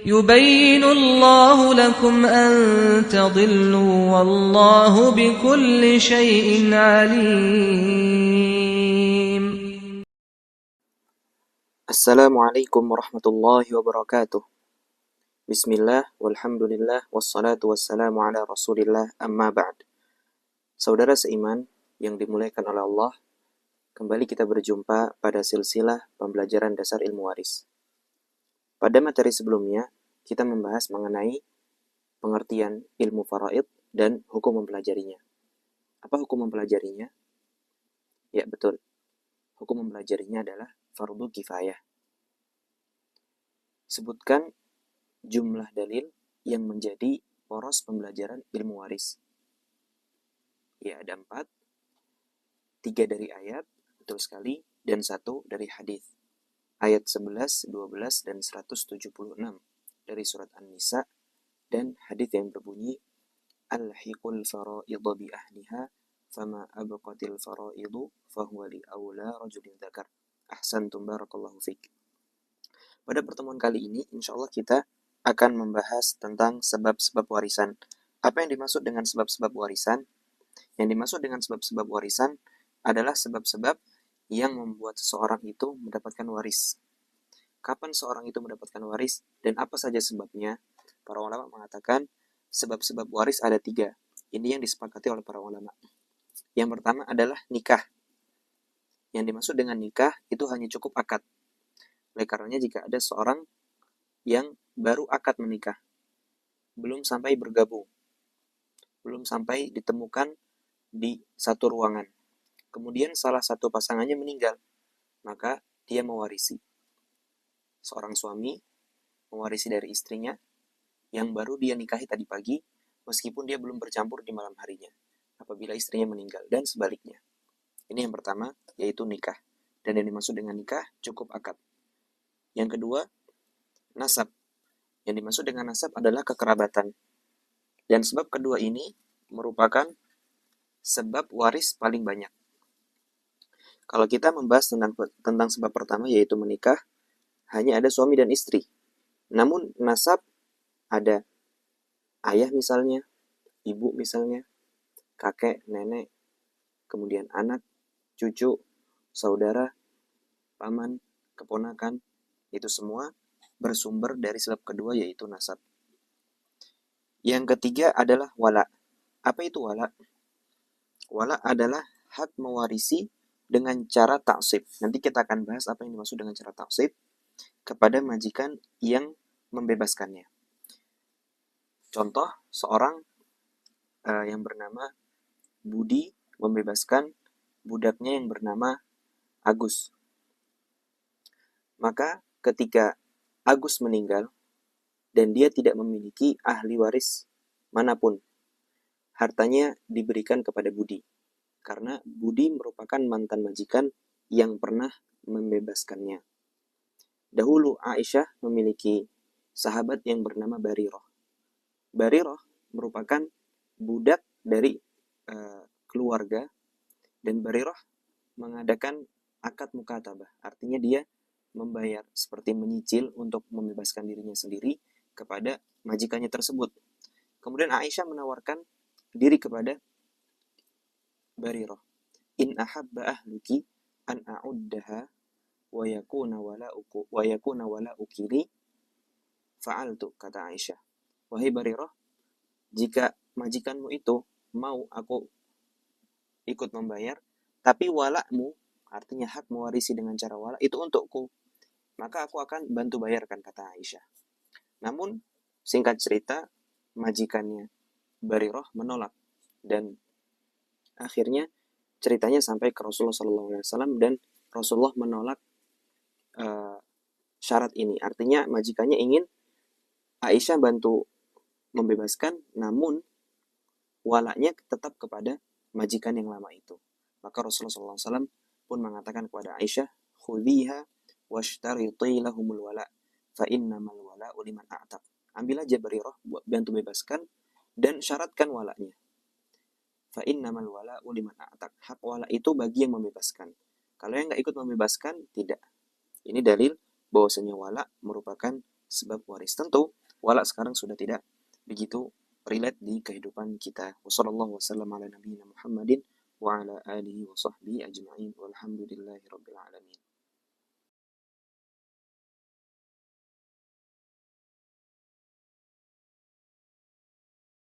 يبين الله لكم أن تضلوا والله بكل شيء عليم. Assalamualaikum warahmatullahi wabarakatuh. Bismillah, walhamdulillah, wassalatu wassalamu ala rasulillah, amma ba'd. Saudara seiman yang dimuliakan oleh Allah, kembali kita berjumpa pada silsilah pembelajaran dasar ilmu waris. Pada materi sebelumnya, kita membahas mengenai pengertian ilmu faraid dan hukum mempelajarinya. Apa hukum mempelajarinya? Ya, betul. Hukum mempelajarinya adalah fardu kifayah. Sebutkan jumlah dalil yang menjadi poros pembelajaran ilmu waris. Ya, ada 4. 3 dari ayat, betul sekali, dan 1 dari hadis. Ayat 11, 12, dan 176 dari surat An-Nisa, dan hadis yang berbunyi Alhiqul fara'idha bi ahliha fama abqatil fara'idhu fahuwa li awla rajulin dzakar. Ahsantum barakallahu fik. Pada pertemuan kali ini, insya Allah kita akan membahas tentang sebab-sebab warisan. Apa yang dimaksud dengan sebab-sebab warisan? Yang dimaksud dengan sebab-sebab warisan adalah sebab-sebab yang membuat seseorang itu mendapatkan waris. Kapan seorang itu mendapatkan waris dan apa saja sebabnya? Para ulama mengatakan sebab-sebab waris ada 3. Ini yang disepakati oleh para ulama. Yang pertama adalah nikah. Yang dimaksud dengan nikah itu hanya cukup akad. Oleh karenanya jika ada seorang yang baru akad menikah, belum sampai bergabung, belum sampai ditemukan di satu ruangan, kemudian salah satu pasangannya meninggal, maka dia mewarisi. Seorang suami mewarisi dari istrinya yang baru dia nikahi tadi pagi, meskipun dia belum bercampur di malam harinya, apabila istrinya meninggal, dan sebaliknya. Ini yang pertama, yaitu nikah. Dan yang dimaksud dengan nikah cukup akad. Yang kedua, nasab. Yang dimaksud dengan nasab adalah kekerabatan. Dan sebab kedua ini merupakan sebab waris paling banyak. Kalau kita membahas tentang sebab pertama, yaitu menikah, hanya ada suami dan istri. Namun nasab ada ayah misalnya, ibu misalnya, kakek, nenek, kemudian anak, cucu, saudara, paman, keponakan, itu semua bersumber dari sebab kedua, yaitu nasab. Yang ketiga adalah wala. Apa itu wala? Wala adalah hak mewarisi dengan cara taksib. Nanti kita akan bahas apa yang dimaksud dengan cara taksib kepada majikan yang membebaskannya. Contoh, seorang yang bernama Budi membebaskan budaknya yang bernama Agus. Maka ketika Agus meninggal dan dia tidak memiliki ahli waris manapun, hartanya diberikan kepada Budi. Karena Budi merupakan mantan majikan yang pernah membebaskannya. Dahulu Aisyah memiliki sahabat yang bernama Barirah. Barirah merupakan budak dari keluarga, dan Barirah mengadakan akad mukatabah. Artinya dia membayar seperti menyicil untuk membebaskan dirinya sendiri kepada majikannya tersebut. Kemudian Aisyah menawarkan diri kepada Barirah. In ahabba ahluki an a'uddaha wa yakuna wala'uki li fa'altu, kata Aisyah. Wahai Barirah, jika majikanmu itu mau aku ikut membayar, tapi walakmu, artinya hak mewarisi dengan cara wala, itu untukku, maka aku akan bantu bayarkan, kata Aisyah. Namun, singkat cerita, majikannya Barirah menolak, dan akhirnya ceritanya sampai ke Rasulullah SAW, dan Rasulullah menolak syarat ini. Artinya majikannya ingin Aisyah bantu membebaskan, namun walaknya tetap kepada majikan yang lama itu. Maka Rasulullah SAW pun mengatakan kepada Aisyah, khudhiha washtariti lahumul wala fa innamal wala'u liman a'taq. Ambil aja Barirah buat bantu bebaskan dan syaratkan walaknya. Fa innamal wala'u liman a'taq. Hak wala itu bagi yang membebaskan. Kalau yang enggak ikut membebaskan, tidak. Ini dalil bahwasanya wala merupakan sebab waris. Tentu walak sekarang sudah tidak begitu relate di kehidupan kita. Wassallallahu wasallam ala nabiyina Muhammadin wa ala alihi wa sahbihi ajma'in walhamdulillahi rabbil alamin.